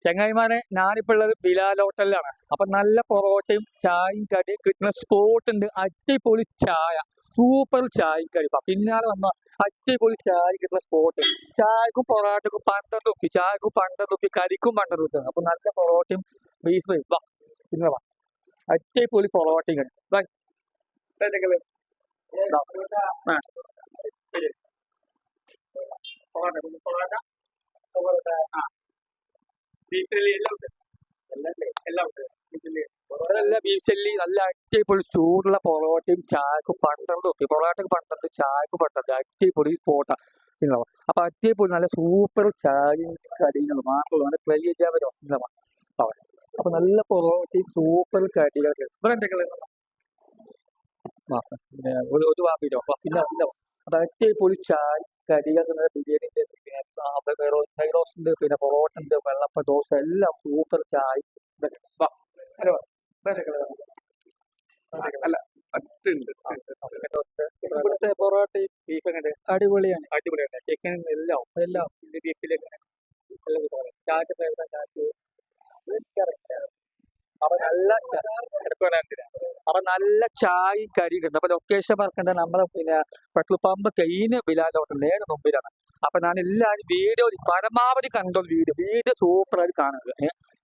ചങ്ങായിമാരെ, ഞാനിപ്പോൾ ഉള്ളത് ബിലാൽ ഹോട്ടലിലാണ്. അപ്പൊ നല്ല പൊറോട്ടയും ചായയും കടി കിട്ടുന്ന സ്പോട്ട് ഉണ്ട്. അടിപൊളി ചായ, സൂപ്പർ ചായയും കടി. പിന്നാലെ വന്ന അടിപൊളി ചായ കിട്ടുന്ന സ്പോട്ട്. ചായക്കും പൊറോട്ടക്കും 12 റുപ്യ, ചായക്കും 12 റുപ്യ, കടിക്കും 12 റുപ്യ. അപ്പൊ നല്ല പൊറോട്ടയും ബീഫ് വാ പിന്നെ വാ, അടിപൊളി പൊറോട്ടയും കടി. നല്ല ബീഫ് ചെല്ലി, നല്ല അടിപൊളി ചൂടുള്ള പൊറോട്ടയും ചായക്കും 12 റുപ്യ. പൊറോട്ടക്ക് 12, ചായക്ക് 12. അടിപൊളി പോട്ട പിന്നെ. അപ്പൊ അടിപൊളി നല്ല സൂപ്പർ ചായയും കടികൾ മാത്രമാണ് ട്രൈ ചെയ്യാൻ പറ്റും. അപ്പൊ നല്ല പൊറോട്ടയും സൂപ്പർ കടികളൊക്കെ ഇവിടെ എന്തൊക്കെയാണ് ഒരു വാപ്പിട്ടോ പിന്നെ അപ്പൊ അടിപൊളി ചായ കടികളൊക്കെ ബിരിയാണിന്റെ ഉണ്ട്, പിന്നെ പൊറോട്ട ഉണ്ട്, വെള്ളപ്പ ദോശ, എല്ലാം സൂപ്പർ ചായ. ഇവിടുത്തെ പൊറോട്ടയും ബീഫ് എങ്ങനെ അടിപൊളിയാണ്. അടിപൊളിയാണ്. ചിക്കൻ എല്ലാം എല്ലാം ബീഫിലേക്ക് അപ്പൊ നല്ല അപ്പൊ നല്ല ചായയും കറിയും ഉണ്ട്. അപ്പൊ ലൊക്കേഷൻ മറക്കണ്ട, നമ്മളെ പിന്നെ പെട്രോൾ പമ്പ് കഴിഞ്ഞ് ബിലാൽ ഹോട്ടൽ നേരെ മുമ്പിലാണ്. അപ്പൊ ഞാൻ എല്ലാവരും വീഡിയോ പരമാവധി കണ്ടോ, വീഡിയോ സൂപ്പറായിട്ട് കാണുന്നത്.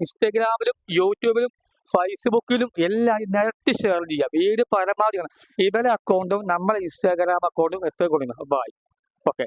ഇൻസ്റ്റാഗ്രാമിലും യൂട്യൂബിലും ഫേസ്ബുക്കിലും എല്ലാം നേരിട്ട് ഷെയർ ചെയ്യാം. വീഡിയോ പരമാവധി കാണാം. ഇവരെ അക്കൗണ്ടും നമ്മളെ ഇൻസ്റ്റാഗ്രാം അക്കൗണ്ടും എത്ര കൊടുക്കണം. ബൈ. ഓക്കെ.